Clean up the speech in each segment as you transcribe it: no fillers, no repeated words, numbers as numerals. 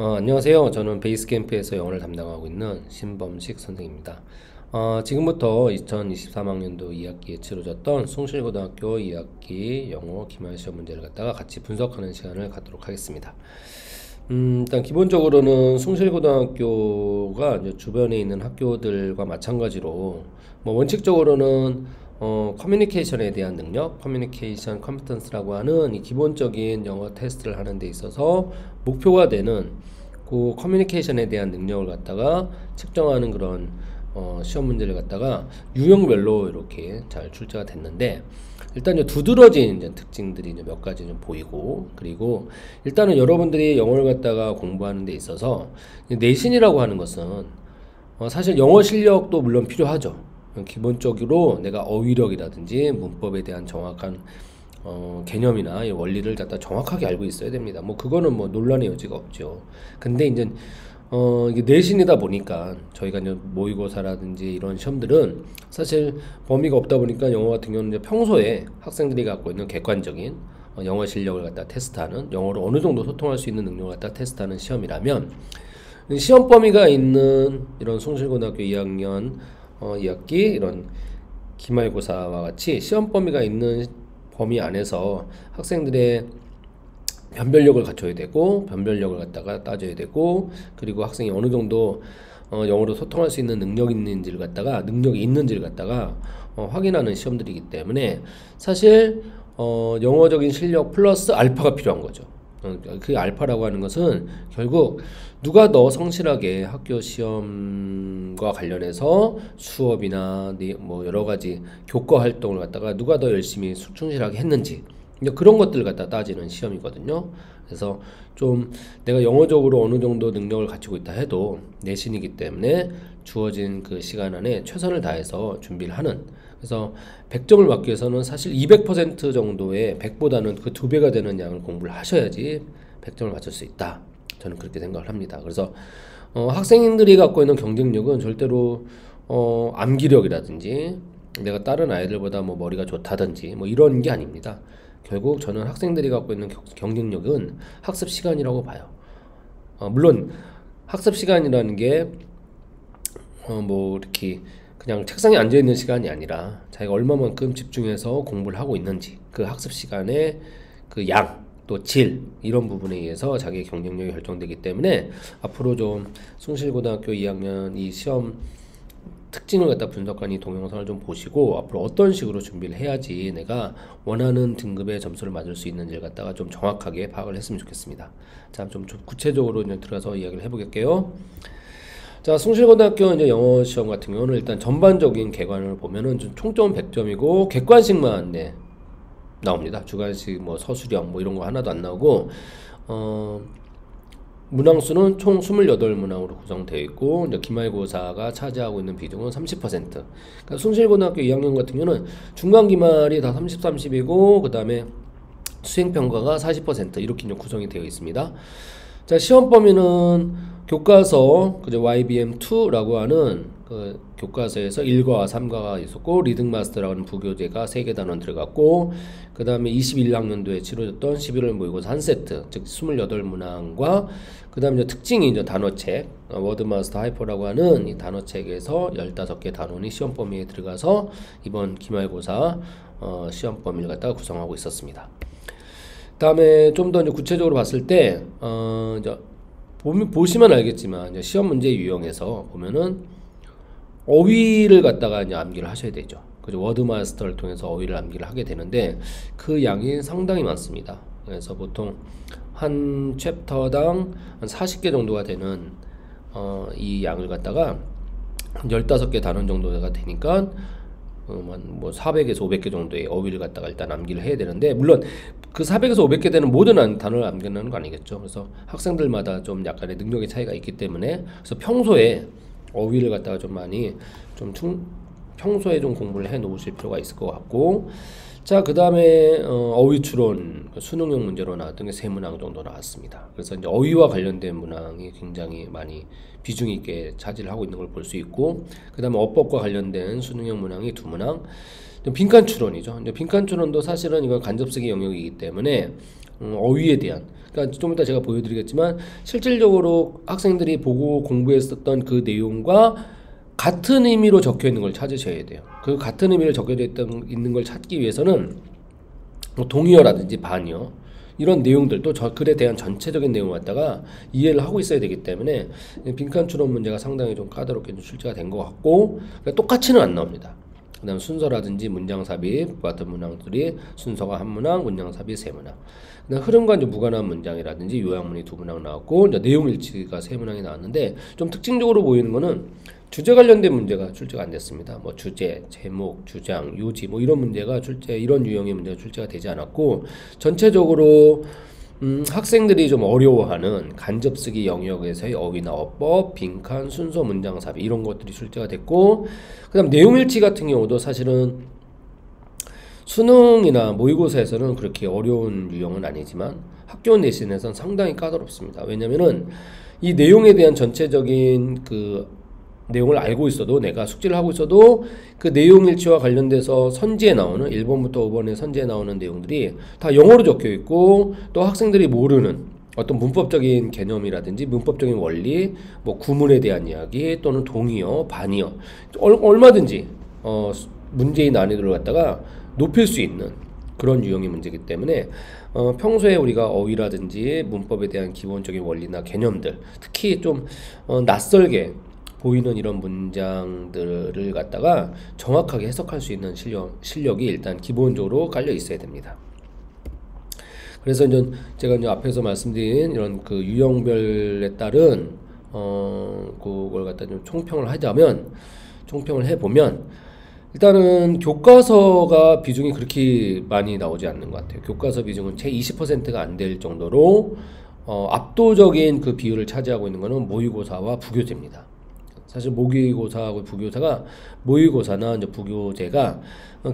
안녕하세요. 저는 베이스캠프에서 영어를 담당하고 있는 신범식 선생입니다. 지금부터 2023학년도 2학기에 치러졌던 숭실고등학교 2학기 영어 기말 시험 문제를 갖다가 같이 분석하는 시간을 갖도록 하겠습니다. 일단 기본적으로는 숭실고등학교가 이제 주변에 있는 학교들과 마찬가지로 원칙적으로는 커뮤니케이션에 대한 능력, 커뮤니케이션 컴피턴스라고 하는 이 기본적인 영어 테스트를 하는 데 있어서 목표가 되는 그 커뮤니케이션에 대한 능력을 갖다가 측정하는 그런 시험 문제를 갖다가 유형별로 이렇게 잘 출제가 됐는데, 일단 이제 두드러진 이제 특징들이 이제 몇 가지 좀 보이고, 그리고 일단은 여러분들이 영어를 갖다가 공부하는 데 있어서 내신이라고 하는 것은 사실 영어 실력도 물론 필요하죠. 기본적으로 내가 어휘력이라든지 문법에 대한 정확한 개념이나 이 원리를 갖다 정확하게 알고 있어야 됩니다. 그거는 논란의 여지가 없죠. 근데 이제 이게 내신이다 보니까 저희가 이제 모의고사라든지 이런 시험들은 사실 범위가 없다 보니까 영어 같은 경우는 이제 평소에 학생들이 갖고 있는 객관적인 영어 실력을 갖다 테스트하는, 영어로 어느 정도 소통할 수 있는 능력을 갖다 테스트하는 시험이라면, 시험 범위가 있는 이런 숭실고등학교 2학년 2학기 이런 기말고사와 같이 시험 범위가 있는 범위 안에서 학생들의 변별력을 갖춰야 되고, 변별력을 갖다가 따져야 되고, 그리고 학생이 어느 정도 영어로 소통할 수 있는 능력이 있는지를 갖다가 확인하는 시험들이기 때문에 사실 영어적인 실력 플러스 알파가 필요한 거죠. 그 알파라고 하는 것은 결국 누가 더 성실하게 학교 시험과 관련해서 수업이나 여러 가지 교과 활동을 갖다가 누가 더 열심히 충실하게 했는지, 그런 것들을 갖다 따지는 시험이거든요. 그래서 좀 내가 영어적으로 어느 정도 능력을 갖추고 있다 해도 내신이기 때문에 주어진 그 시간 안에 최선을 다해서 준비를 하는, 그래서 100점을 받기 위해서는 사실 200% 정도의 100보다는 그 2배가 되는 양을 공부를 하셔야지 100점을 맞출 수 있다. 저는 그렇게 생각을 합니다. 그래서 학생들이 갖고 있는 경쟁력은 절대로 암기력이라든지 내가 다른 아이들보다 머리가 좋다든지 이런 게 아닙니다. 결국 저는 학생들이 갖고 있는 경쟁력은 학습 시간이라고 봐요. 물론 학습 시간이라는 게 이렇게 그냥 책상에 앉아있는 시간이 아니라 자기가 얼마만큼 집중해서 공부를 하고 있는지, 그 학습 시간의 그 양, 또 질, 이런 부분에 의해서 자기의 경쟁력이 결정되기 때문에 앞으로 좀 숭실고등학교 2학년 이 시험 특징을 갖다 분석한 이 동영상을 좀 보시고 앞으로 어떤 식으로 준비를 해야지 내가 원하는 등급의 점수를 맞을 수 있는지를 갖다가 좀 정확하게 파악을 했으면 좋겠습니다. 자, 좀 구체적으로 이제 들어가서 이야기를 해보겠게요. 자, 숭실고등학교 이제 영어 시험 같은 경우는 일단 전반적인 객관을 보면은 총점은 100점이고 객관식만 나옵니다. 주관식 서술형 이런 거 하나도 안 나오고, 문항수는 총 28문항으로 구성되어 있고, 이제 기말고사가 차지하고 있는 비중은 30%. 그러니까 숭실고등학교 2학년 같은 경우는 중간 기말이 다 30, 30이고, 그 다음에 수행평가가 40% 이렇게 이제 구성이 되어 있습니다. 자, 시험 범위는 교과서, YBM2라고 하는 그 교과서에서 1과와 3과가 있었고, 리딩마스터라고 하는 부교재가 3개 단원 들어갔고, 그 다음에 21학년도에 치러졌던 11월 모의고사 한 세트, 즉 28문항과, 그 다음에 특징이 이제 단어책, 워드마스터 하이퍼라고 하는 이 단어책에서 15개 단원이 시험 범위에 들어가서 이번 기말고사 시험 범위를 갖다가 구성하고 있었습니다. 다음에 좀 더 구체적으로 봤을 때, 이제 보시면 알겠지만, 이제 시험 문제 유형에서 보면은 어휘를 갖다가 이제 암기를 하셔야 되죠. 그죠? 워드마스터를 통해서 어휘를 암기를 하게 되는데 그 양이 상당히 많습니다. 그래서 보통 한 챕터당 한 40개 정도가 되는 이 양을 갖다가 15개 단원 정도가 되니까 400에서 500개 정도의 어휘를 갖다가 일단 암기를 해야 되는데, 물론 그 400에서 500개 되는 모든 단어를 암기하는 거 아니겠죠. 그래서 학생들마다 좀 약간의 능력의 차이가 있기 때문에, 그래서 평소에 어휘를 갖다가 좀 많이 평소에 좀 공부를 해 놓으실 필요가 있을 것 같고, 자, 그 다음에 어휘 추론, 수능형 문제로 나왔던 게 3문항 정도 나왔습니다. 그래서 이제 어휘와 관련된 문항이 굉장히 많이 비중 있게 차지를 하고 있는 걸 볼 수 있고, 그 다음에 어법과 관련된 수능형 문항이 2문항, 빈칸 추론이죠. 이제 빈칸 추론도 사실은 이건 간접쓰기 영역이기 때문에 어휘에 대한, 그러니까 좀 이따 제가 보여드리겠지만 실질적으로 학생들이 보고 공부했었던 그 내용과 같은 의미로 적혀 있는 걸 찾으셔야 돼요. 그 같은 의미로 적혀져 있는 걸 찾기 위해서는 뭐 동의어라든지 반의어 이런 내용들 또 저 글에 대한 전체적인 내용을 갖다가 이해를 하고 있어야 되기 때문에 빈칸 추론 문제가 상당히 좀 까다롭게 좀 출제가 된 것 같고, 그러니까 똑같이는 안 나옵니다. 그 다음 순서라든지 문장 삽입 같은 문항들이 순서가 한 문항, 문장 삽입 세 문항. 그다음 흐름과 이제 무관한 문장이라든지 요약문이 두 문항 나왔고, 이제 내용 일치가 세 문항이 나왔는데, 좀 특징적으로 보이는 거는 주제 관련된 문제가 출제가 안 됐습니다. 뭐 주제, 제목, 주장, 요지 뭐 이런 문제가 이런 유형의 문제가 출제가 되지 않았고, 전체적으로 학생들이 좀 어려워하는 간접쓰기 영역에서의 어휘나 어법, 빈칸, 순서, 문장 삽입 이런 것들이 출제가 됐고, 그다음 내용일치 같은 경우도 사실은 수능이나 모의고사에서는 그렇게 어려운 유형은 아니지만 학교 내신에서는 상당히 까다롭습니다. 왜냐면은 이 내용에 대한 전체적인 그 내용을 알고 있어도, 내가 숙지를 하고 있어도 그 내용일치와 관련돼서 선지에 나오는 1번부터 5번의 선지에 나오는 내용들이 다 영어로 적혀 있고, 또 학생들이 모르는 어떤 문법적인 개념이라든지 문법적인 원리, 뭐 구문에 대한 이야기 또는 동의어, 반의어 얼마든지 문제의 난이도를 갖다가 높일 수 있는 그런 유형의 문제이기 때문에 평소에 우리가 어휘라든지 문법에 대한 기본적인 원리나 개념들, 특히 좀 낯설게 보이는 이런 문장들을 갖다가 정확하게 해석할 수 있는 실력이 일단 기본적으로 깔려 있어야 됩니다. 그래서 이제 제가 이제 앞에서 말씀드린 이런 그 유형별에 따른 그걸 갖다 좀 총평을 해보면 일단은 교과서가 비중이 그렇게 많이 나오지 않는 것 같아요. 교과서 비중은 채 20%가 안 될 정도로 압도적인 그 비율을 차지하고 있는 것은 모의고사와 부교재입니다. 사실 모의고사하고 부교사가, 모의고사나 이제 부교재가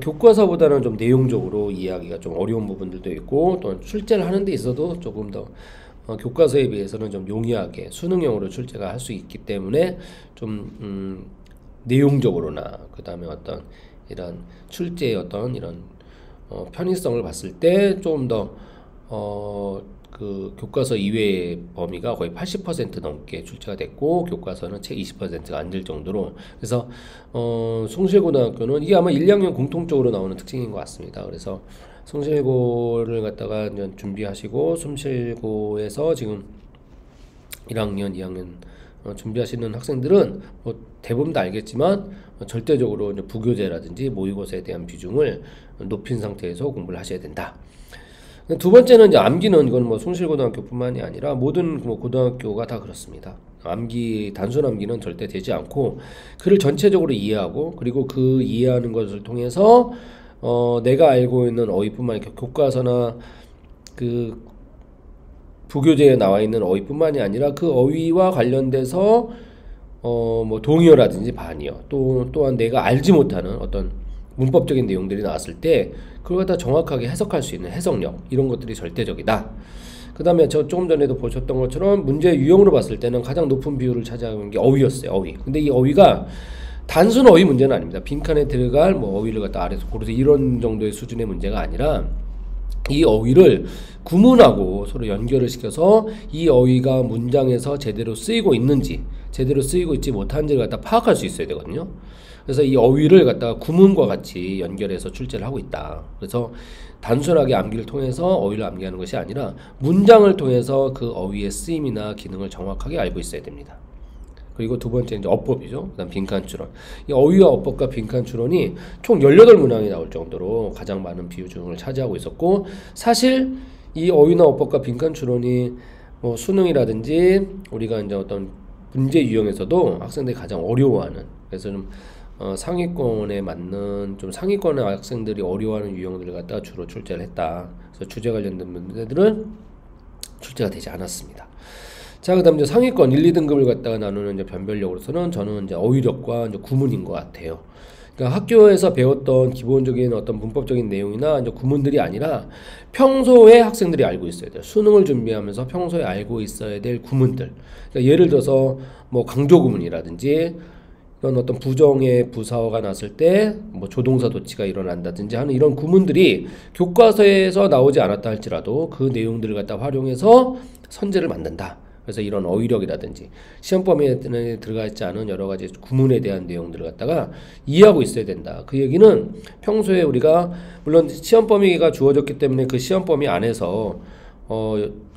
교과서보다는 좀 내용적으로 이해하기가 좀 어려운 부분들도 있고, 또 출제를 하는 데 있어도 조금 더 교과서에 비해서는 좀 용이하게 수능형으로 출제가 할 수 있기 때문에 좀 내용적으로나 그 다음에 어떤 이런 출제의 어떤 이런 편의성을 봤을 때 좀 더 그 교과서 이외의 범위가 거의 80% 넘게 출제가 됐고, 교과서는 채 20%가 안 될 정도로, 그래서 숭실고등학교는 이게 아마 1, 2학년 공통적으로 나오는 특징인 것 같습니다. 그래서 숭실고를 갖다가 준비하시고 숭실고에서 지금 1학년, 2학년 준비하시는 학생들은 뭐 대부분 다 알겠지만 절대적으로 이제 부교재라든지 모의고사에 대한 비중을 높인 상태에서 공부를 하셔야 된다. 두 번째는 이제 암기는, 이건 뭐 숭실고등학교뿐만이 아니라 모든 뭐 고등학교가 다 그렇습니다. 단순 암기는 절대 되지 않고, 글을 전체적으로 이해하고, 그리고 그 이해하는 것을 통해서 내가 알고 있는 어휘뿐만 아니라 교과서나 그 부교재에 나와 있는 어휘뿐만이 아니라 그 어휘와 관련돼서 뭐 동의어라든지 반의어, 또한 내가 알지 못하는 어떤 문법적인 내용들이 나왔을 때 그걸 갖다 정확하게 해석할 수 있는 해석력, 이런 것들이 절대적이다. 그 다음에 저 조금 전에도 보셨던 것처럼 문제 유형으로 봤을 때는 가장 높은 비율을 차지하는 게 어휘였어요. 어휘. 근데 이 어휘가 단순 어휘 문제는 아닙니다. 빈칸에 들어갈 뭐 어휘를 갖다 아래서 고르서 이런 정도의 수준의 문제가 아니라, 이 어휘를 구문하고 서로 연결을 시켜서 이 어휘가 문장에서 제대로 쓰이고 있는지, 제대로 쓰이고 있지 못한지를 갖다 파악할 수 있어야 되거든요. 그래서 이 어휘를 갖다가 구문과 같이 연결해서 출제를 하고 있다. 그래서 단순하게 암기를 통해서 어휘를 암기하는 것이 아니라 문장을 통해서 그 어휘의 쓰임이나 기능을 정확하게 알고 있어야 됩니다. 그리고 두 번째 이제 어법이죠. 그다음 빈칸 추론. 이 어휘와 어법과 빈칸 추론이 총 18문항이 나올 정도로 가장 많은 비중을 차지하고 있었고, 사실 이 어휘나 어법과 빈칸 추론이 뭐 수능이라든지 우리가 이제 어떤 문제 유형에서도 학생들이 가장 어려워하는, 그래서 좀 상위권에 맞는, 좀 상위권의 학생들이 어려워하는 유형들을 갖다가 주로 출제를 했다. 그래서 주제 관련된 문제들은 출제가 되지 않았습니다. 자, 그다음 이제 상위권 1, 2등급을 갖다가 나누는 이제 변별력으로서는 저는 이제 어휘력과 이제 구문인 것 같아요. 그러니까 학교에서 배웠던 기본적인 어떤 문법적인 내용이나 이제 구문들이 아니라 평소에 학생들이 알고 있어야 돼요. 수능을 준비하면서 평소에 알고 있어야 될 구문들. 그러니까 예를 들어서 뭐 강조 구문이라든지 그런 어떤 부정의 부사어가 났을 때 뭐 조동사 도치가 일어난다든지 하는 이런 구문들이 교과서에서 나오지 않았다 할지라도 그 내용들을 갖다 활용해서 선제를 만든다. 그래서 이런 어휘력이라든지 시험 범위에 들어가 있지 않은 여러 가지 구문에 대한 내용들을 갖다가 이해하고 있어야 된다. 그 얘기는 평소에 우리가 물론 시험 범위가 주어졌기 때문에 그 시험 범위 안에서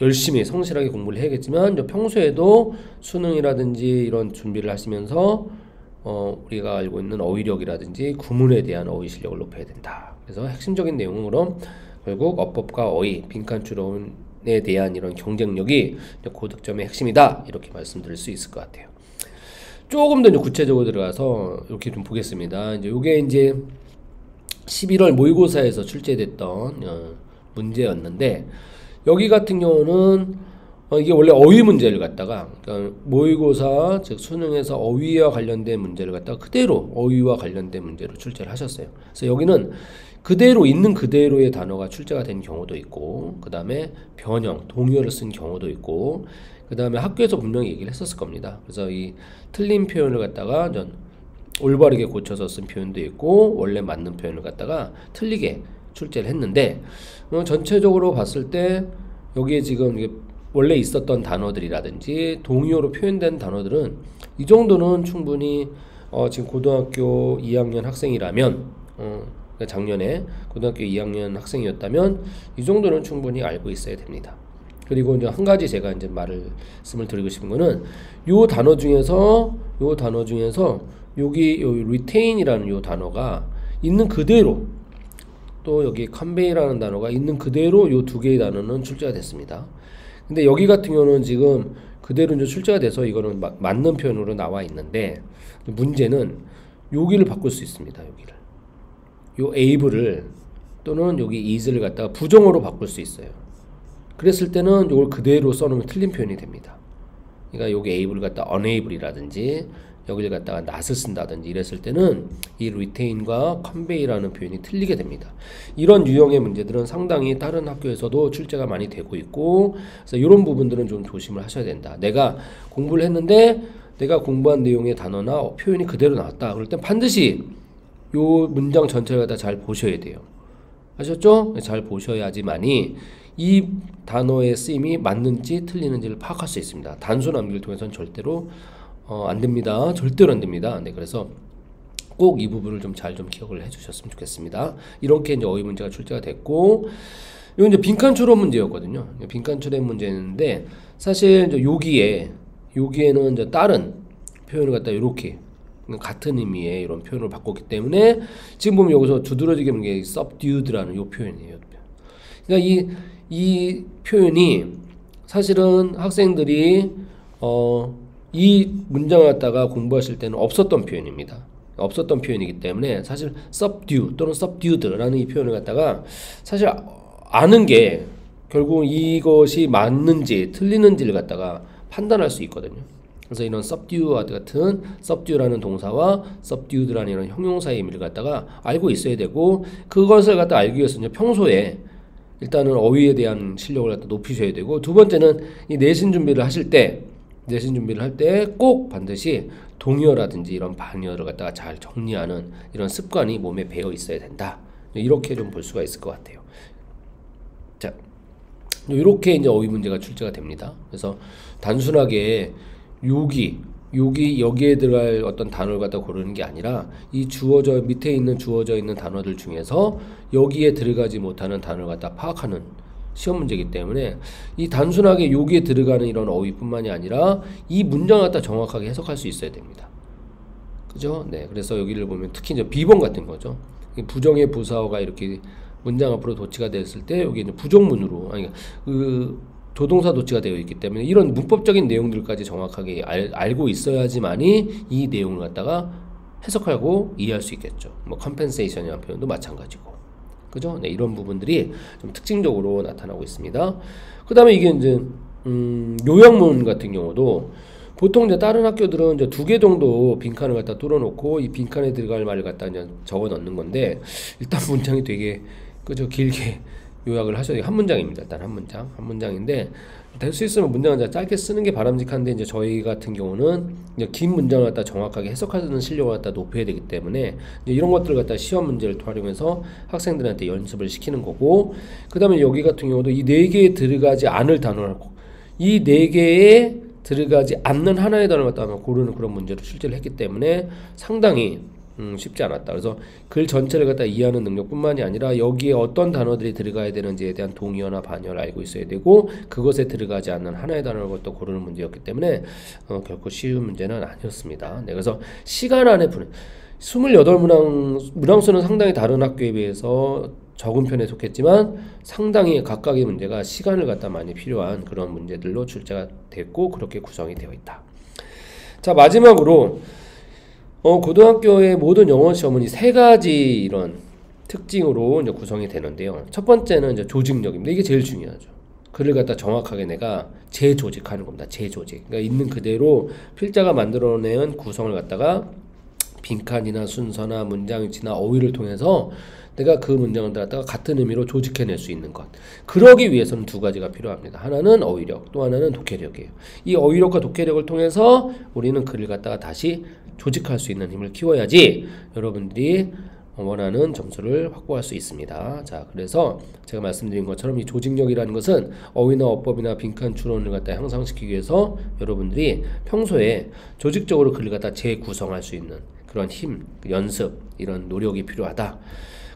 열심히 성실하게 공부를 해야겠지만 평소에도 수능이라든지 이런 준비를 하시면서 우리가 알고 있는 어휘력이라든지 구문에 대한 어휘 실력을 높여야 된다. 그래서 핵심적인 내용은 그럼 결국 어법과 어휘, 빈칸 추론에 대한 이런 경쟁력이 고득점의 핵심이다. 이렇게 말씀드릴 수 있을 것 같아요. 조금 더 이제 구체적으로 들어가서 이렇게 좀 보겠습니다. 이제 이게 이제 11월 모의고사에서 출제됐던 문제였는데 여기 같은 경우는 이게 원래 어휘 문제를 갖다가 그러니까 모의고사 즉 수능에서 어휘와 관련된 문제를 갖다가 그대로 어휘와 관련된 문제로 출제를 하셨어요. 그래서 여기는 그대로 있는 그대로의 단어가 출제가 된 경우도 있고 그 다음에 변형, 동요를 쓴 경우도 있고 그 다음에 학교에서 분명히 얘기를 했었을 겁니다. 그래서 이 틀린 표현을 갖다가 올바르게 고쳐서 쓴 표현도 있고 원래 맞는 표현을 갖다가 틀리게 출제를 했는데 전체적으로 봤을 때 여기에 지금 이게 원래 있었던 단어들이라든지 동의어로 표현된 단어들은 이 정도는 충분히 지금 고등학교 2학년 학생이라면 작년에 고등학교 2학년 학생이었다면 이 정도는 충분히 알고 있어야 됩니다. 그리고 이제 한 가지 제가 이제 말씀을 드리고 싶은 거는 요 단어 중에서 여기 요 retain이라는 요 단어가 있는 그대로 또 여기 convey라는 단어가 있는 그대로 요 두 개의 단어는 출제가 됐습니다. 근데 여기 같은 경우는 지금 그대로 이제 출제가 돼서 이거는 맞는 표현으로 나와 있는데 문제는 여기를 바꿀 수 있습니다. 여기를 요 able을 또는 여기 is를 갖다가 부정어로 바꿀 수 있어요. 그랬을 때는 이걸 그대로 써놓으면 틀린 표현이 됩니다. 그러니까 여기 able을 갖다 unable이라든지 여기를 갖다가 not을 쓴다든지 이랬을 때는 이 retain과 convey라는 표현이 틀리게 됩니다. 이런 유형의 문제들은 상당히 다른 학교에서도 출제가 많이 되고 있고 그래서 이런 부분들은 좀 조심을 하셔야 된다. 내가 공부를 했는데 내가 공부한 내용의 단어나 표현이 그대로 나왔다. 그럴 땐 반드시 요 문장 전체를 갖다 잘 보셔야 돼요. 아셨죠? 잘 보셔야지만이 이 단어의 쓰임이 맞는지 틀리는지를 파악할 수 있습니다. 단순 암기를 통해서는 절대로 안 됩니다. 절대로 안 됩니다. 네, 그래서 꼭 이 부분을 좀 잘 좀 기억을 해 주셨으면 좋겠습니다. 이렇게 이제 어휘 문제가 출제가 됐고, 이건 이제 빈칸 추론 문제였거든요. 빈칸 추론 문제였는데, 사실 이제 여기에는 이제 다른 표현을 갖다 이렇게 같은 의미의 이런 표현을 바꿨기 때문에 지금 보면 여기서 두드러지게 보는 게 subdued라는 이 표현이에요. 그러니까 이 표현이 사실은 학생들이 이 문장을 갖다가 공부하실 때는 없었던 표현입니다. 없었던 표현이기 때문에 사실 subdue 또는 subdued라는 이 표현을 갖다가 사실 아는 게 결국 이것이 맞는지 틀리는지를 갖다가 판단할 수 있거든요. 그래서 이런 subdue와 같은 subdue라는 동사와 subdued라는 이런 형용사의 의미를 갖다가 알고 있어야 되고 그것을 갖다 알기 위해서 이제 평소에 일단은 어휘에 대한 실력을 갖다 높이셔야 되고 두 번째는 이 내신 준비를 하실 때 할 때 꼭 반드시 동의어라든지 이런 반의어를 갖다가 잘 정리하는 이런 습관이 몸에 배어 있어야 된다. 이렇게 좀 볼 수가 있을 것 같아요. 자, 이렇게 이제 어휘 문제가 출제가 됩니다. 그래서 단순하게 여기에 들어갈 어떤 단어를 갖다 고르는 게 아니라 이 밑에 있는 주어져 있는 단어들 중에서 여기에 들어가지 못하는 단어를 갖다 파악하는 시험 문제이기 때문에 이 단순하게 여기에 들어가는 이런 어휘뿐만이 아니라 이 문장을 갖다 정확하게 해석할 수 있어야 됩니다. 그죠? 네. 그래서 여기를 보면 특히 이제 비번 같은 거죠. 부정의 부사어가 이렇게 문장 앞으로 도치가 됐을 때 여기 이제 부정문으로 그 조동사 도치가 되어 있기 때문에 이런 문법적인 내용들까지 정확하게 알고 있어야지만이 이 내용을 갖다가 해석하고 이해할 수 있겠죠. 뭐 compensation이라는 표현도 마찬가지고. 그죠? 네, 이런 부분들이 좀 특징적으로 나타나고 있습니다. 그 다음에 이게 이제, 요약문 같은 경우도 보통 이제 다른 학교들은 이제 2개 정도 빈칸을 갖다 뚫어놓고 이 빈칸에 들어갈 말을 갖다 이제 적어 넣는 건데 일단 문장이 되게, 그죠? 길게 요약을 하셔야 돼요. 한 문장입니다. 일단 한 문장인데 될 수 있으면 문장을 이제 짧게 쓰는 게 바람직한데 이제 저희 같은 경우는 이제 긴 문장을 갖다 정확하게 해석하는 실력을 갖다 높여야 되기 때문에 이제 이런 것들을 갖다 시험 문제를 활용해서 학생들한테 연습을 시키는 거고, 그 다음에 여기 같은 경우도 이 네 개에 들어가지 않을 단어를 이 네 개에 들어가지 않는 하나의 단어를 갖다 고르는 그런 문제를 출제를 했기 때문에 상당히 쉽지 않았다. 그래서 글 전체를 갖다 이해하는 능력뿐만이 아니라 여기에 어떤 단어들이 들어가야 되는지에 대한 동의어나 반의어를 알고 있어야 되고, 그것에 들어가지 않는 하나의 단어를 또 고르는 문제였기 때문에 결코 쉬운 문제는 아니었습니다. 네, 그래서 시간 안에 푸는 28문항수는 상당히 다른 학교에 비해서 적은 편에 속했지만 상당히 각각의 문제가 시간을 갖다 많이 필요한 그런 문제들로 출제가 됐고 그렇게 구성이 되어 있다. 자, 마지막으로 고등학교의 모든 영어 시험은 이 세 가지 이런 특징으로 이제 구성이 되는데요. 첫 번째는 이제 조직력입니다. 이게 제일 중요하죠. 글을 갖다 정확하게 내가 재조직하는 겁니다. 재조직. 그러니까 있는 그대로 필자가 만들어낸 구성을 갖다가 빈칸이나 순서나 문장 위치나 어휘를 통해서 내가 그 문장을 갖다가 같은 의미로 조직해낼 수 있는 것. 그러기 위해서는 두 가지가 필요합니다. 하나는 어휘력, 또 하나는 독해력이에요. 이 어휘력과 독해력을 통해서 우리는 글을 갖다가 다시 조직할 수 있는 힘을 키워야지 여러분들이 원하는 점수를 확보할 수 있습니다. 자, 그래서 제가 말씀드린 것처럼 이 조직력이라는 것은 어휘나 어법이나 빈칸 추론을 갖다 향상시키기 위해서 여러분들이 평소에 조직적으로 글을 갖다 재구성할 수 있는 그런 힘, 연습, 이런 노력이 필요하다.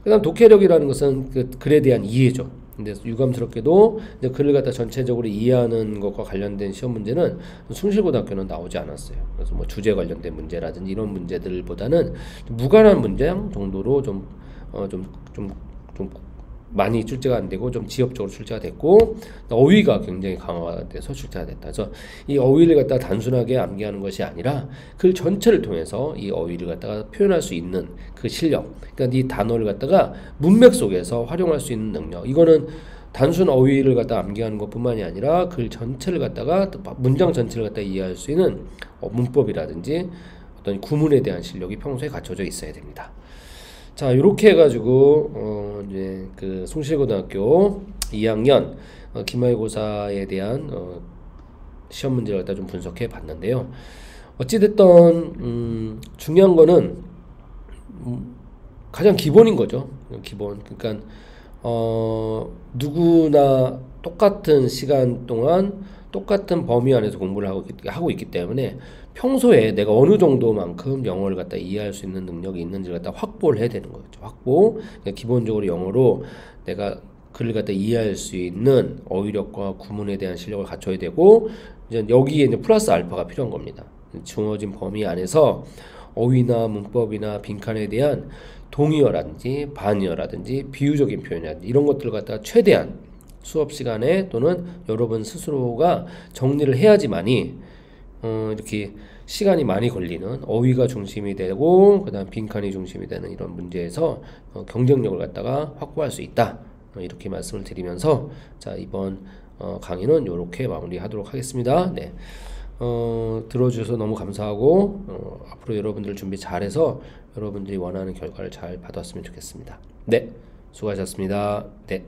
그 다음 독해력이라는 것은 그 글에 대한 이해죠. 근데 유감스럽게도 이제 글을 갖다 전체적으로 이해하는 것과 관련된 시험 문제는 숭실고등학교는 나오지 않았어요. 그래서 뭐 주제 관련된 문제라든지 이런 문제들보다는 무관한 문장 정도로 좀 많이 출제가 안 되고 좀 지역적으로 출제가 됐고, 어휘가 굉장히 강화돼서 출제가 됐다. 그래서 이 어휘를 갖다가 단순하게 암기하는 것이 아니라 글 전체를 통해서 이 어휘를 갖다가 표현할 수 있는 그 실력, 그러니까 이 단어를 갖다가 문맥 속에서 활용할 수 있는 능력, 이거는 단순 어휘를 갖다 암기하는 것뿐만이 아니라 글 전체를 갖다가 문장 전체를 갖다 이해할 수 있는 문법이라든지 어떤 구문에 대한 실력이 평소에 갖춰져 있어야 됩니다. 자, 이렇게 해가지고 이제 그 숭실고등학교 2학년 기말고사에 대한 시험 문제를 갖다 좀 분석해 봤는데요. 어찌됐든 중요한 거는 가장 기본인 거죠. 기본. 그러니까 누구나 똑같은 시간 동안 똑같은 범위 안에서 공부를 하고 있기 때문에 평소에 내가 어느 정도만큼 영어를 갖다 이해할 수 있는 능력이 있는지를 갖다 확보를 해야 되는 거죠. 확보. 그러니까 기본적으로 영어로 내가 글을 갖다 이해할 수 있는 어휘력과 구문에 대한 실력을 갖춰야 되고, 이제 여기에 이제 플러스 알파가 필요한 겁니다. 주어진 범위 안에서 어휘나 문법이나 빈칸에 대한 동의어라든지 반의어라든지 비유적인 표현이라든지 이런 것들을 갖다가 최대한 수업 시간에 또는 여러분 스스로가 정리를 해야지만이 이렇게 시간이 많이 걸리는 어휘가 중심이 되고 그다음 빈칸이 중심이 되는 이런 문제에서 경쟁력을 갖다가 확보할 수 있다. 이렇게 말씀을 드리면서 자, 이번 강의는 이렇게 마무리하도록 하겠습니다. 네. 들어주셔서 너무 감사하고 앞으로 여러분들 준비 잘해서 여러분들이 원하는 결과를 잘 받았으면 좋겠습니다. 네, 수고하셨습니다. 네.